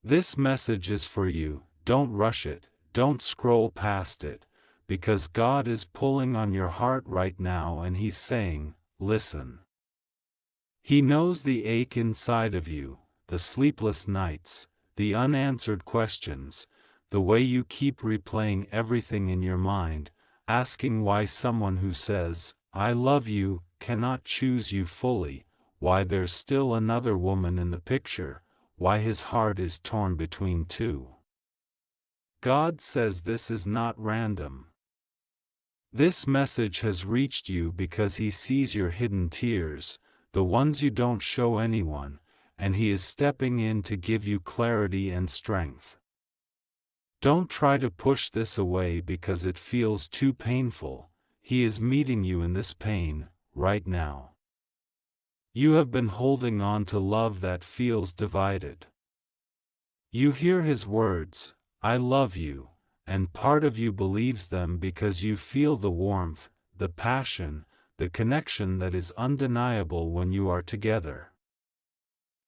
This message is for you. Don't rush it, don't scroll past it, because God is pulling on your heart right now and He's saying, listen. He knows the ache inside of you, the sleepless nights, the unanswered questions, the way you keep replaying everything in your mind, asking why someone who says, I love you, cannot choose you fully, why there's still another woman in the picture, why his heart is torn between two. God says this is not random. This message has reached you because He sees your hidden tears, the ones you don't show anyone, and He is stepping in to give you clarity and strength. Don't try to push this away because it feels too painful. He is meeting you in this pain, right now. You have been holding on to love that feels divided. You hear His words, I love you, and part of you believes them because you feel the warmth, the passion, the connection that is undeniable when you are together.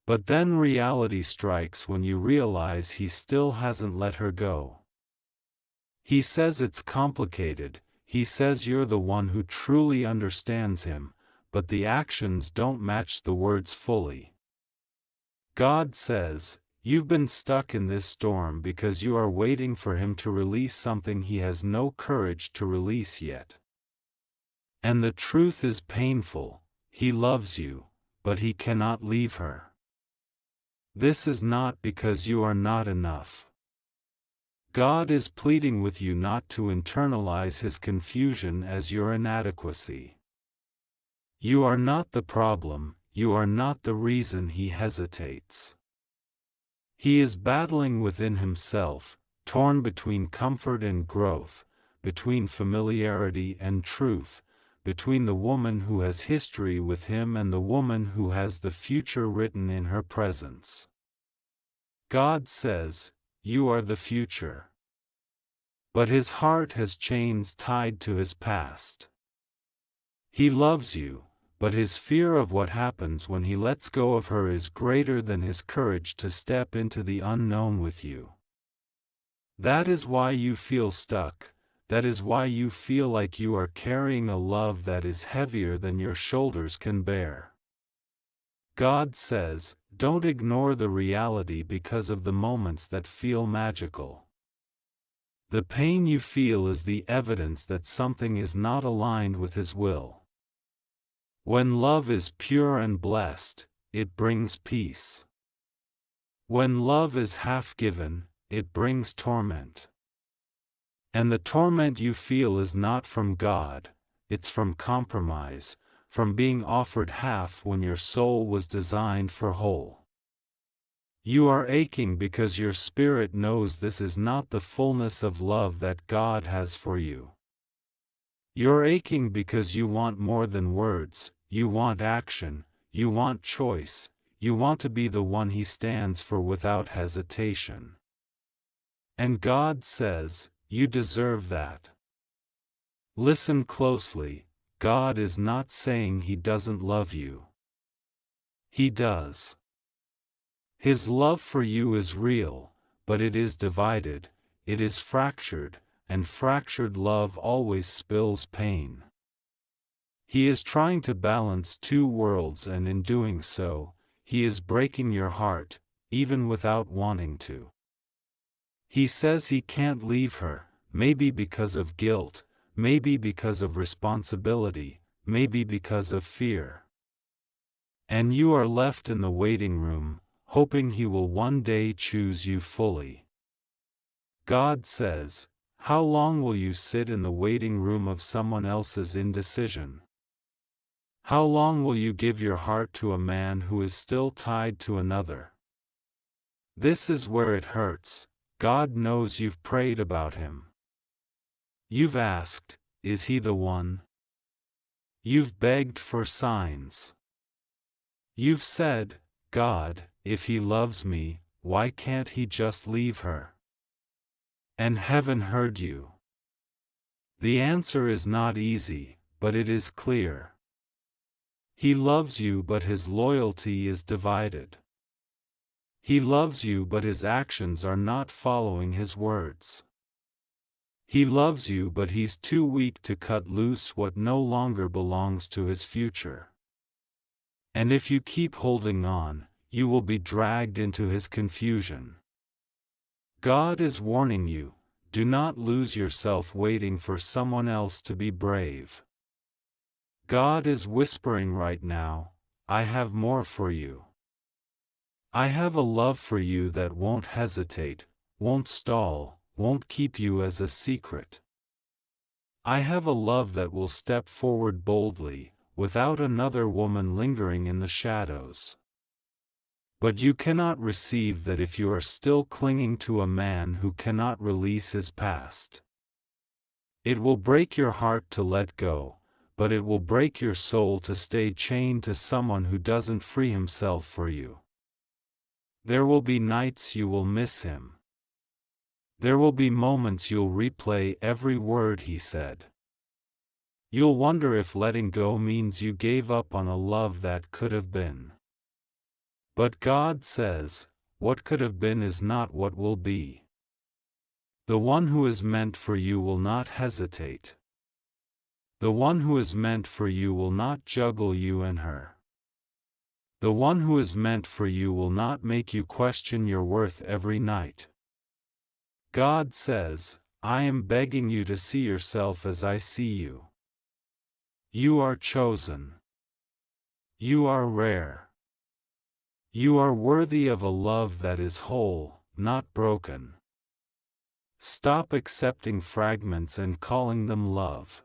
But then reality strikes when you realize He still hasn't let her go. He says it's complicated, He says you're the one who truly understands Him, but the actions don't match the words fully. God says, you've been stuck in this storm because you are waiting for Him to release something He has no courage to release yet. And the truth is painful, He loves you, but He cannot leave her. This is not because you are not enough. God is pleading with you not to internalize His confusion as your inadequacy. You are not the problem, you are not the reason He hesitates. He is battling within himself, torn between comfort and growth, between familiarity and truth, between the woman who has history with him and the woman who has the future written in her presence. God says, you are the future. But his heart has chains tied to his past. He loves you, but his fear of what happens when he lets go of her is greater than his courage to step into the unknown with you. That is why you feel stuck, that is why you feel like you are carrying a love that is heavier than your shoulders can bear. God says, don't ignore the reality because of the moments that feel magical. The pain you feel is the evidence that something is not aligned with His will. When love is pure and blessed, it brings peace. When love is half-given, it brings torment. And the torment you feel is not from God, it's from compromise, from being offered half when your soul was designed for whole. You are aching because your spirit knows this is not the fullness of love that God has for you. You're aching because you want more than words, you want action, you want choice, you want to be the one He stands for without hesitation. And God says, you deserve that. Listen closely, God is not saying He doesn't love you. He does. His love for you is real, but it is divided, it is fractured, and fractured love always spills pain. He is trying to balance two worlds, and in doing so, He is breaking your heart, even without wanting to. He says He can't leave her, maybe because of guilt, maybe because of responsibility, maybe because of fear. And you are left in the waiting room, hoping He will one day choose you fully. God says, how long will you sit in the waiting room of someone else's indecision? How long will you give your heart to a man who is still tied to another? This is where it hurts. God knows you've prayed about him. You've asked, is he the one? You've begged for signs. You've said, God, if he loves me, why can't he just leave her? And heaven heard you. The answer is not easy, but it is clear. He loves you, but his loyalty is divided. He loves you, but his actions are not following his words. He loves you, but he's too weak to cut loose what no longer belongs to his future. And if you keep holding on, you will be dragged into his confusion. God is warning you, do not lose yourself waiting for someone else to be brave. God is whispering right now, I have more for you. I have a love for you that won't hesitate, won't stall, won't keep you as a secret. I have a love that will step forward boldly, without another woman lingering in the shadows. But you cannot receive that if you are still clinging to a man who cannot release his past. It will break your heart to let go, but it will break your soul to stay chained to someone who doesn't free himself for you. There will be nights you will miss him. There will be moments you'll replay every word he said. You'll wonder if letting go means you gave up on a love that could have been. But God says, what could have been is not what will be. The one who is meant for you will not hesitate. The one who is meant for you will not juggle you and her. The one who is meant for you will not make you question your worth every night. God says, I am begging you to see yourself as I see you. You are chosen. You are rare. You are worthy of a love that is whole, not broken. Stop accepting fragments and calling them love.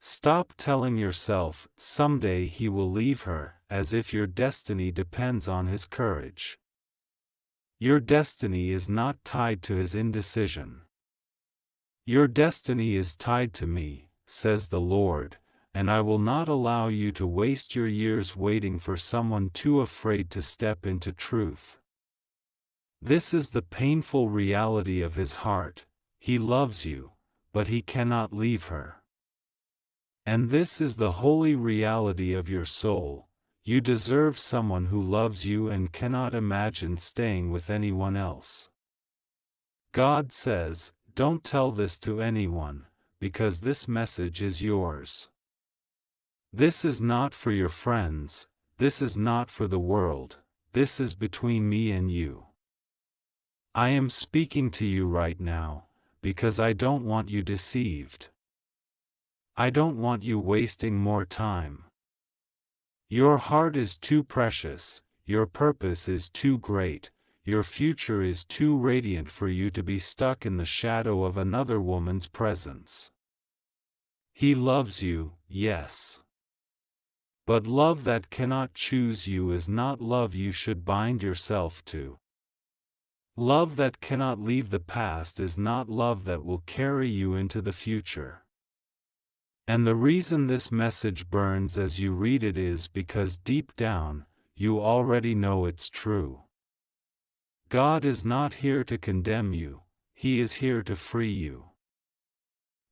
Stop telling yourself, someday he will leave her, as if your destiny depends on his courage. Your destiny is not tied to his indecision. Your destiny is tied to me, says the Lord, and I will not allow you to waste your years waiting for someone too afraid to step into truth. This is the painful reality of his heart. He loves you, but he cannot leave her. And this is the holy reality of your soul. You deserve someone who loves you and cannot imagine staying with anyone else. God says, don't tell this to anyone, because this message is yours. This is not for your friends, this is not for the world, this is between me and you. I am speaking to you right now, because I don't want you deceived. I don't want you wasting more time. Your heart is too precious, your purpose is too great, your future is too radiant for you to be stuck in the shadow of another woman's presence. He loves you, yes. But love that cannot choose you is not love you should bind yourself to. Love that cannot leave the past is not love that will carry you into the future. And the reason this message burns as you read it is because deep down, you already know it's true. God is not here to condemn you, He is here to free you.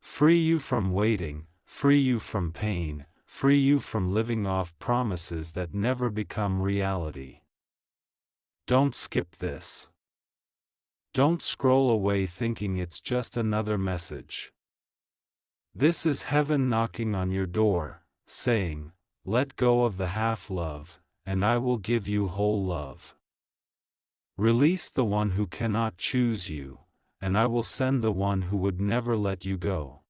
Free you from waiting, free you from pain, free you from living off promises that never become reality. Don't skip this. Don't scroll away thinking it's just another message. This is heaven knocking on your door, saying, let go of the half-love, and I will give you whole love. Release the one who cannot choose you, and I will send the one who would never let you go.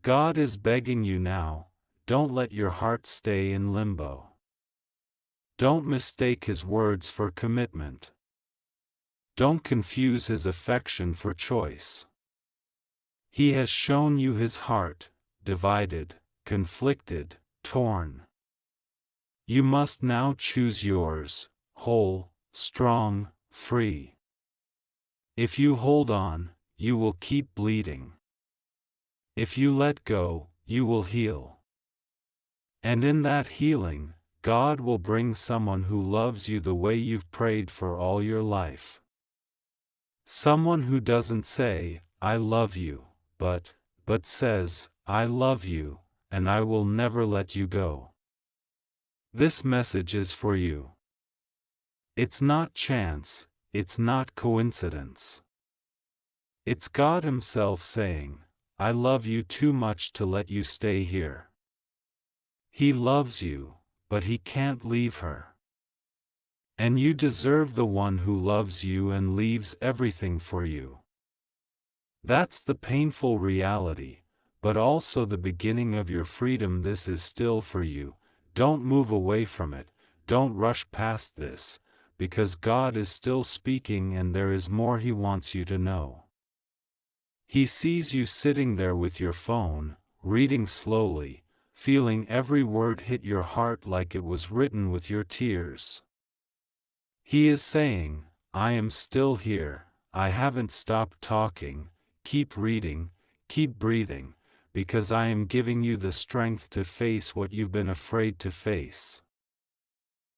God is begging you now, don't let your heart stay in limbo. Don't mistake His words for commitment. Don't confuse His affection for choice. He has shown you His heart, divided, conflicted, torn. You must now choose yours, whole, strong, free. If you hold on, you will keep bleeding. If you let go, you will heal. And in that healing, God will bring someone who loves you the way you've prayed for all your life. Someone who doesn't say, I love you, but says, I love you, and I will never let you go. This message is for you. It's not chance, it's not coincidence. It's God Himself saying, I love you too much to let you stay here. He loves you, but He can't leave her. And you deserve the one who loves you and leaves everything for you. That's the painful reality, but also the beginning of your freedom. This is still for you. Don't move away from it, don't rush past this, because God is still speaking and there is more He wants you to know. He sees you sitting there with your phone, reading slowly, feeling every word hit your heart like it was written with your tears. He is saying, I am still here, I haven't stopped talking, keep reading, keep breathing, because I am giving you the strength to face what you've been afraid to face.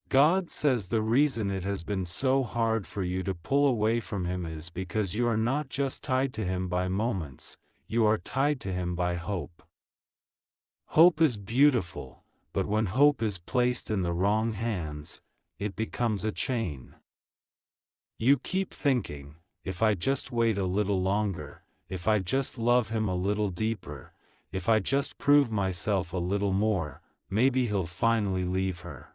God says the reason it has been so hard for you to pull away from Him is because you are not just tied to Him by moments, you are tied to Him by hope. Hope is beautiful, but when hope is placed in the wrong hands, it becomes a chain. You keep thinking, if I just wait a little longer, if I just love him a little deeper, if I just prove myself a little more, maybe he'll finally leave her.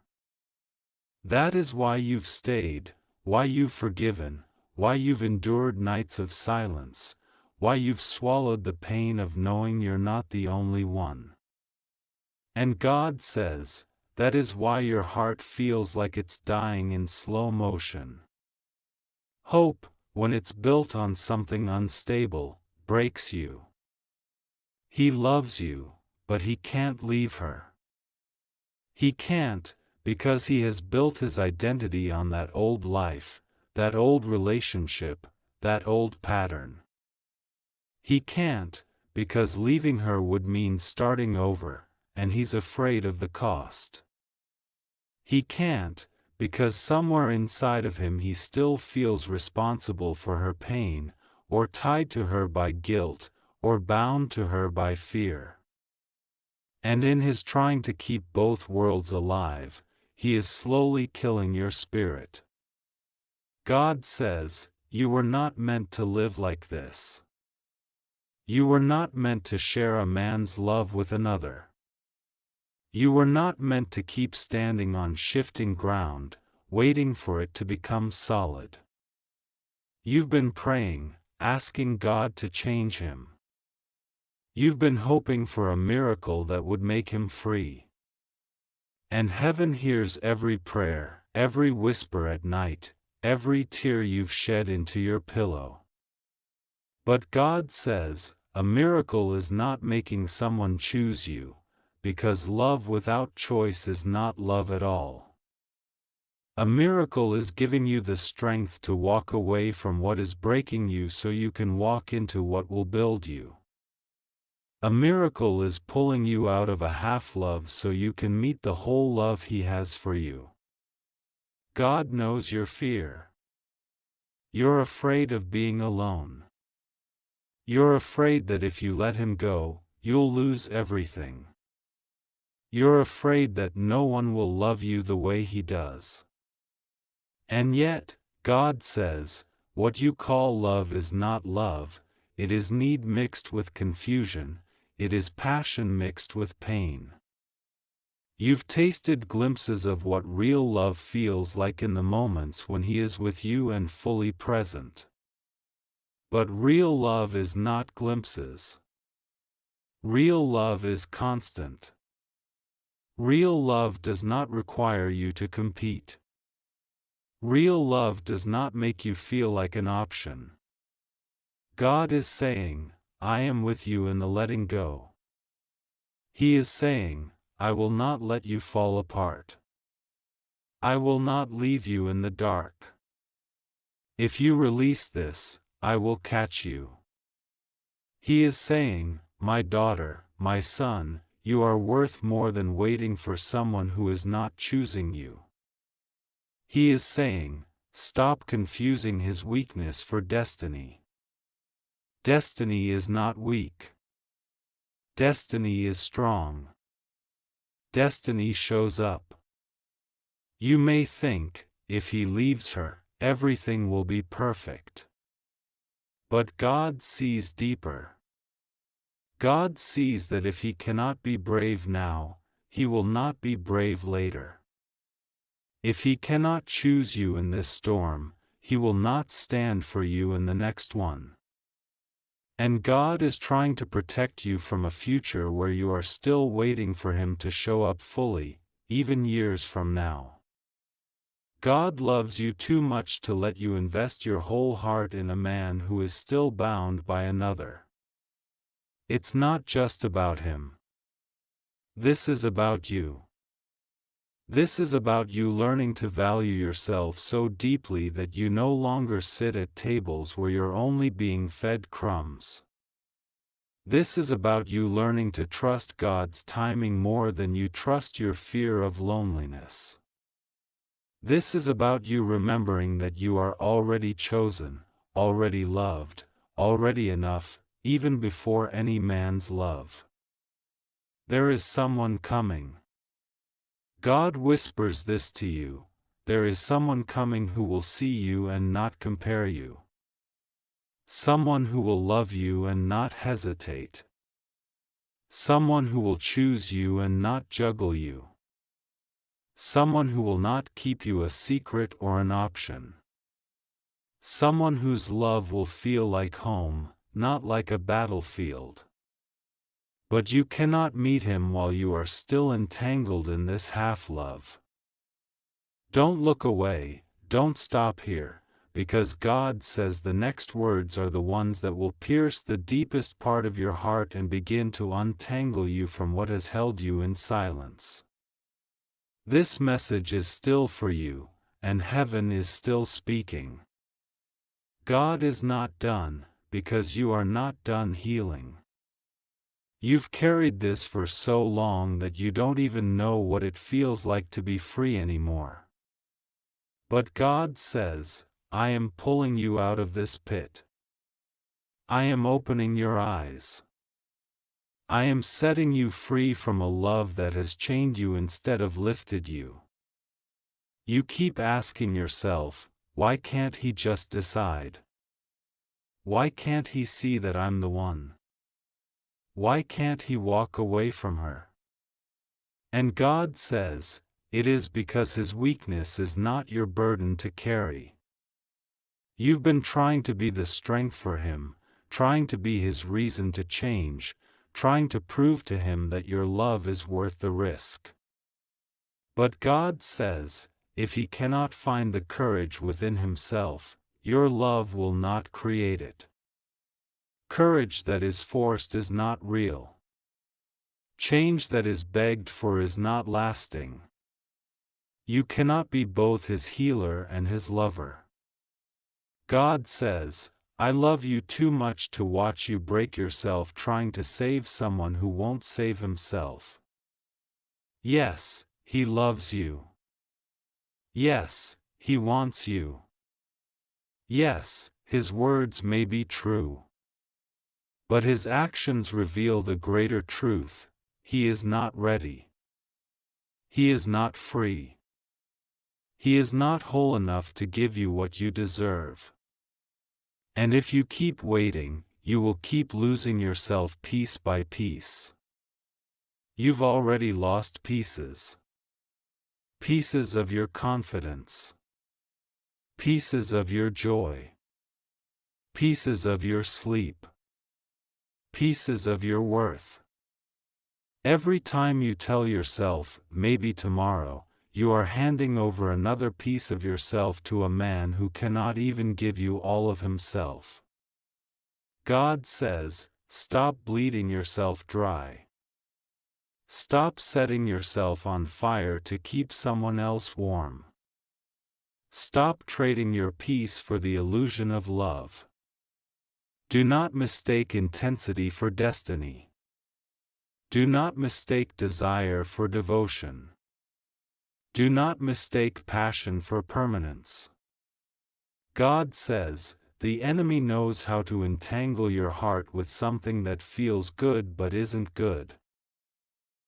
That is why you've stayed, why you've forgiven, why you've endured nights of silence, why you've swallowed the pain of knowing you're not the only one. And God says, that is why your heart feels like it's dying in slow motion. Hope, when it's built on something unstable, breaks you. He loves you, but he can't leave her. He can't, because he has built his identity on that old life, that old relationship, that old pattern. He can't, because leaving her would mean starting over, and he's afraid of the cost. He can't, because somewhere inside of him he still feels responsible for her pain, or tied to her by guilt, or bound to her by fear. And in his trying to keep both worlds alive, he is slowly killing your spirit. God says, you were not meant to live like this. You were not meant to share a man's love with another. You were not meant to keep standing on shifting ground, waiting for it to become solid. You've been praying, asking God to change him. You've been hoping for a miracle that would make him free. And heaven hears every prayer, every whisper at night, every tear you've shed into your pillow. But God says, a miracle is not making someone choose you, because love without choice is not love at all. A miracle is giving you the strength to walk away from what is breaking you so you can walk into what will build you. A miracle is pulling you out of a half-love so you can meet the whole love He has for you. God knows your fear. You're afraid of being alone. You're afraid that if you let Him go, you'll lose everything. You're afraid that no one will love you the way He does. And yet, God says, what you call love is not love, it is need mixed with confusion, it is passion mixed with pain. You've tasted glimpses of what real love feels like in the moments when He is with you and fully present. But real love is not glimpses. Real love is constant. Real love does not require you to compete. Real love does not make you feel like an option. God is saying, I am with you in the letting go. He is saying, I will not let you fall apart. I will not leave you in the dark. If you release this, I will catch you. He is saying, my daughter, my son, you are worth more than waiting for someone who is not choosing you. He is saying, stop confusing his weakness for destiny. Destiny is not weak. Destiny is strong. Destiny shows up. You may think, if he leaves her, everything will be perfect. But God sees deeper. God sees that if he cannot be brave now, he will not be brave later. If he cannot choose you in this storm, he will not stand for you in the next one. And God is trying to protect you from a future where you are still waiting for him to show up fully, even years from now. God loves you too much to let you invest your whole heart in a man who is still bound by another. It's not just about him. This is about you. This is about you learning to value yourself so deeply that you no longer sit at tables where you're only being fed crumbs. This is about you learning to trust God's timing more than you trust your fear of loneliness. This is about you remembering that you are already chosen, already loved, already enough, even before any man's love. There is someone coming. God whispers this to you: there is someone coming who will see you and not compare you. Someone who will love you and not hesitate. Someone who will choose you and not juggle you. Someone who will not keep you a secret or an option. Someone whose love will feel like home, not like a battlefield. But you cannot meet him while you are still entangled in this half-love. Don't look away, don't stop here, because God says the next words are the ones that will pierce the deepest part of your heart and begin to untangle you from what has held you in silence. This message is still for you, and heaven is still speaking. God is not done, because you are not done healing. You've carried this for so long that you don't even know what it feels like to be free anymore. But God says, I am pulling you out of this pit. I am opening your eyes. I am setting you free from a love that has chained you instead of lifted you. You keep asking yourself, why can't he just decide? Why can't he see that I'm the one? Why can't he walk away from her? And God says, it is because his weakness is not your burden to carry. You've been trying to be the strength for him, trying to be his reason to change, trying to prove to him that your love is worth the risk. But God says, if he cannot find the courage within himself, your love will not create it. Courage that is forced is not real. Change that is begged for is not lasting. You cannot be both his healer and his lover. God says, I love you too much to watch you break yourself trying to save someone who won't save himself. Yes, he loves you. Yes, he wants you. Yes, his words may be true. But his actions reveal the greater truth: he is not ready. He is not free. He is not whole enough to give you what you deserve. And if you keep waiting, you will keep losing yourself piece by piece. You've already lost pieces. Pieces of your confidence. Pieces of your joy. Pieces of your sleep. Pieces of your worth. Every time you tell yourself, maybe tomorrow, you are handing over another piece of yourself to a man who cannot even give you all of himself. God says, stop bleeding yourself dry. Stop setting yourself on fire to keep someone else warm. Stop trading your peace for the illusion of love. Do not mistake intensity for destiny. Do not mistake desire for devotion. Do not mistake passion for permanence. God says, the enemy knows how to entangle your heart with something that feels good but isn't good.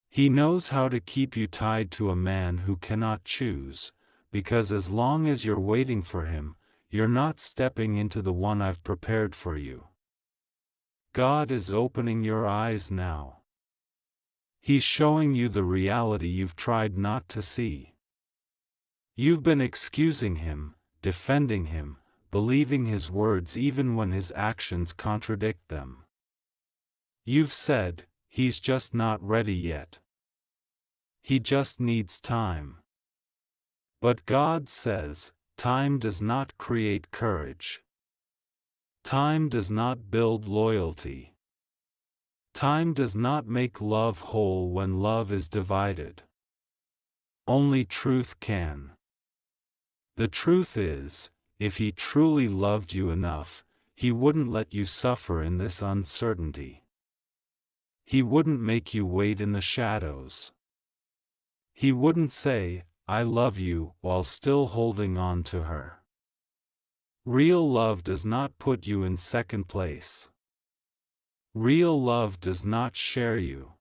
He knows how to keep you tied to a man who cannot choose, because as long as you're waiting for him, you're not stepping into the one I've prepared for you. God is opening your eyes now. He's showing you the reality you've tried not to see. You've been excusing him, defending him, believing his words even when his actions contradict them. You've said, he's just not ready yet. He just needs time. But God says, time does not create courage. Time does not build loyalty. Time does not make love whole when love is divided. Only truth can. The truth is, if he truly loved you enough, he wouldn't let you suffer in this uncertainty. He wouldn't make you wait in the shadows. He wouldn't say, I love you, while still holding on to her. Real love does not put you in second place. Real love does not share you.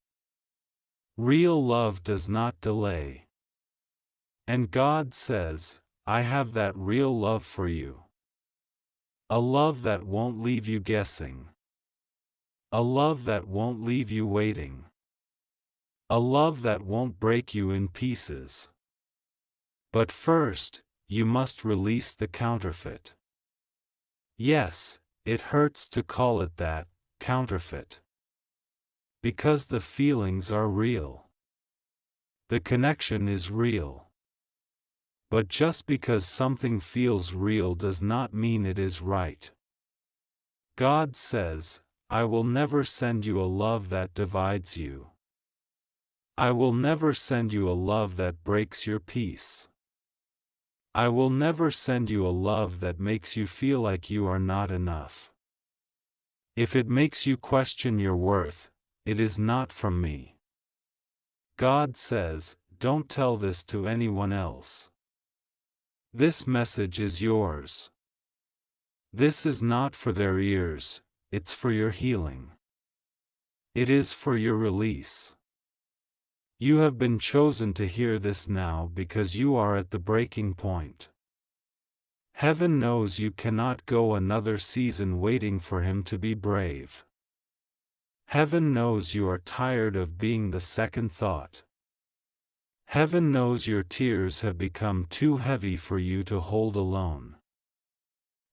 Real love does not delay. And God says, I have that real love for you. A love that won't leave you guessing. A love that won't leave you waiting. A love that won't break you in pieces. But first, you must release the counterfeit. Yes, it hurts to call it that, counterfeit. Because the feelings are real. The connection is real. But just because something feels real does not mean it is right. God says, I will never send you a love that divides you. I will never send you a love that breaks your peace. I will never send you a love that makes you feel like you are not enough. If it makes you question your worth, it is not from me. God says, don't tell this to anyone else. This message is yours. This is not for their ears, it's for your healing. It is for your release. You have been chosen to hear this now because you are at the breaking point. Heaven knows you cannot go another season waiting for him to be brave. Heaven knows you are tired of being the second thought. Heaven knows your tears have become too heavy for you to hold alone.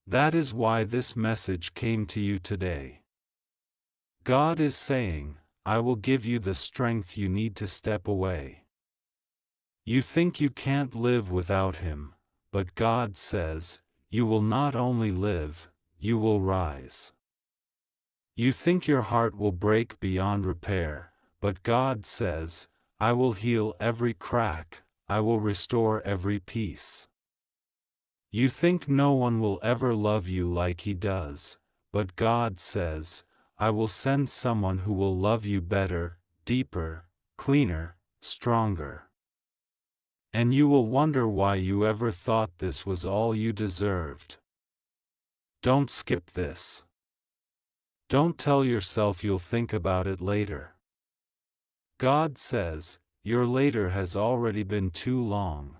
That is why this message came to you today. God is saying, I will give you the strength you need to step away. You think you can't live without him, but God says, you will not only live, you will rise. You think your heart will break beyond repair, but God says, I will heal every crack, I will restore every piece. You think no one will ever love you like he does, but God says, I will send someone who will love you better, deeper, cleaner, stronger. And you will wonder why you ever thought this was all you deserved. Don't skip this. Don't tell yourself you'll think about it later. God says, your later has already been too long.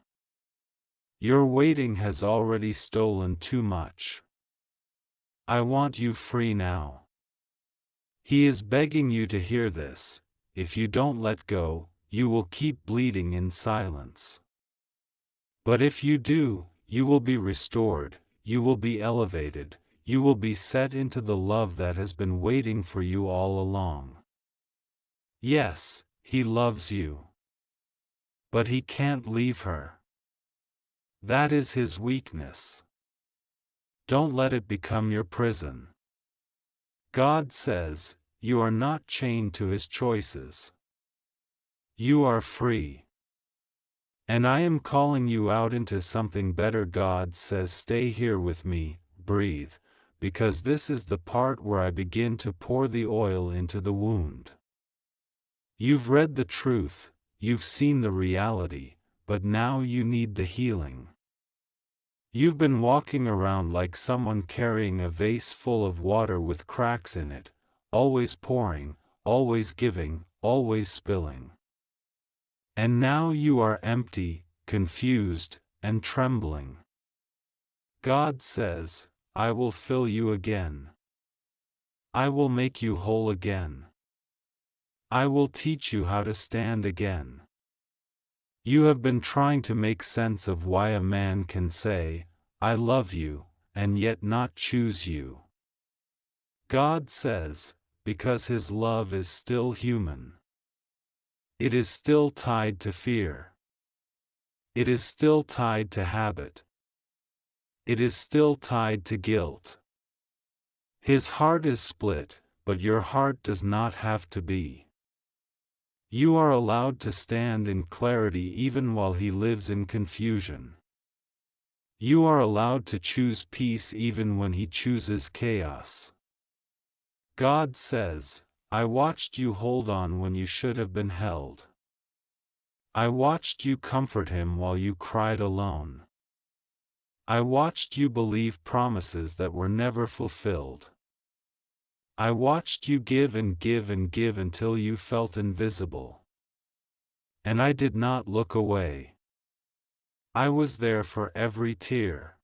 Your waiting has already stolen too much. I want you free now. He is begging you to hear this. If you don't let go, you will keep bleeding in silence. But if you do, you will be restored, you will be elevated, you will be set into the love that has been waiting for you all along. Yes, he loves you. But he can't leave her. That is his weakness. Don't let it become your prison. God says, you are not chained to his choices. You are free. And I am calling you out into something better. God says, stay here with me, breathe, because this is the part where I begin to pour the oil into the wound. You've read the truth, you've seen the reality, but now you need the healing. You've been walking around like someone carrying a vase full of water with cracks in it, always pouring, always giving, always spilling. And now you are empty, confused, and trembling. God says, I will fill you again. I will make you whole again. I will teach you how to stand again. You have been trying to make sense of why a man can say, I love you, and yet not choose you. God says, because his love is still human. It is still tied to fear. It is still tied to habit. It is still tied to guilt. His heart is split, but your heart does not have to be. You are allowed to stand in clarity even while he lives in confusion. You are allowed to choose peace even when he chooses chaos. God says, I watched you hold on when you should have been held. I watched you comfort him while you cried alone. I watched you believe promises that were never fulfilled. I watched you give and give and give until you felt invisible. And I did not look away. I was there for every tear.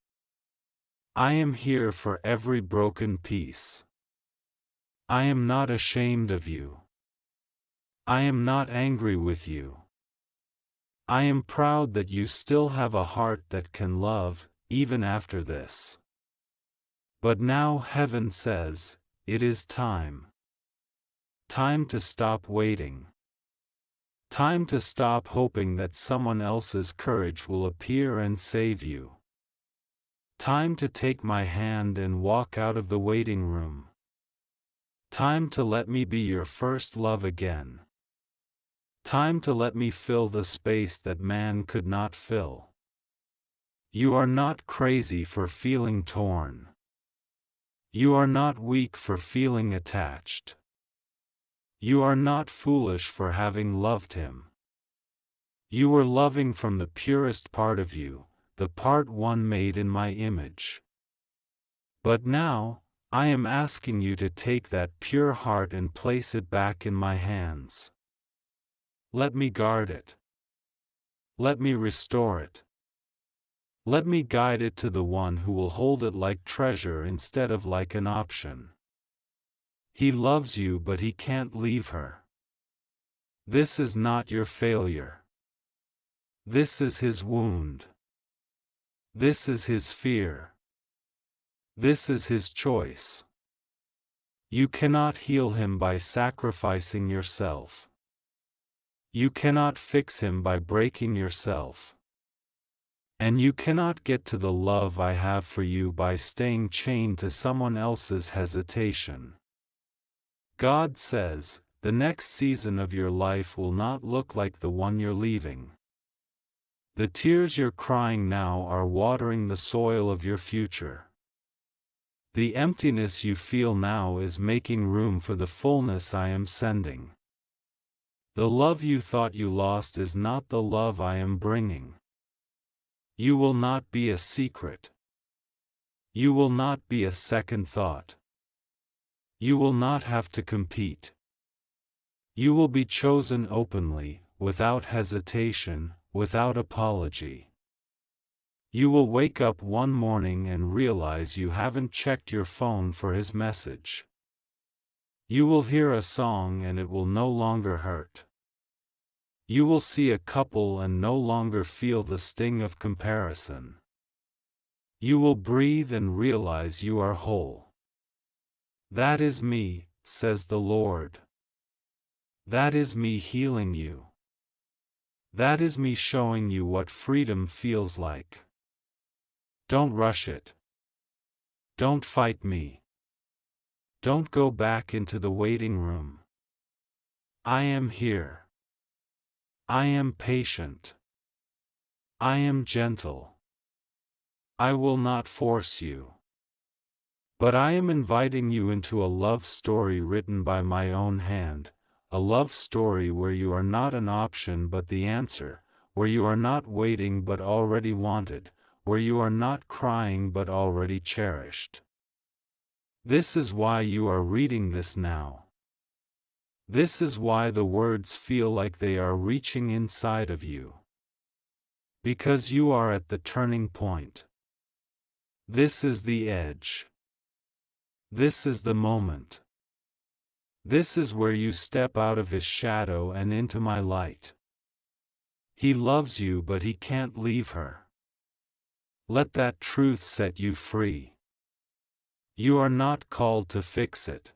I am here for every broken piece. I am not ashamed of you. I am not angry with you. I am proud that you still have a heart that can love, even after this. But now heaven says, it is time. Time to stop waiting. Time to stop hoping that someone else's courage will appear and save you. Time to take my hand and walk out of the waiting room. Time to let me be your first love again. Time to let me fill the space that man could not fill. You are not crazy for feeling torn. You are not weak for feeling attached. You are not foolish for having loved him. You were loving from the purest part of you, the part one made in my image. But now, I am asking you to take that pure heart and place it back in my hands. Let me guard it. Let me restore it. Let me guide it to the one who will hold it like treasure instead of like an option. He loves you, but he can't leave her. This is not your failure. This is his wound. This is his fear. This is his choice. You cannot heal him by sacrificing yourself. You cannot fix him by breaking yourself. And you cannot get to the love I have for you by staying chained to someone else's hesitation. God says, the next season of your life will not look like the one you're leaving. The tears you're crying now are watering the soil of your future. The emptiness you feel now is making room for the fullness I am sending. The love you thought you lost is not the love I am bringing. You will not be a secret. You will not be a second thought. You will not have to compete. You will be chosen openly, without hesitation, without apology. You will wake up one morning and realize you haven't checked your phone for his message. You will hear a song and it will no longer hurt. You will see a couple and no longer feel the sting of comparison. You will breathe and realize you are whole. That is me, says the Lord. That is me healing you. That is me showing you what freedom feels like. Don't rush it. Don't fight me. Don't go back into the waiting room. I am here. I am patient. I am gentle. I will not force you. But I am inviting you into a love story written by my own hand, a love story where you are not an option but the answer, where you are not waiting but already wanted, where you are not crying but already cherished. This is why you are reading this now. This is why the words feel like they are reaching inside of you. Because you are at the turning point. This is the edge. This is the moment. This is where you step out of his shadow and into my light. He loves you, but he can't leave her. Let that truth set you free. You are not called to fix it.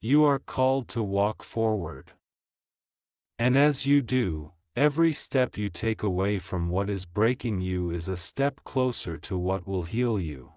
You are called to walk forward. And as you do, every step you take away from what is breaking you is a step closer to what will heal you.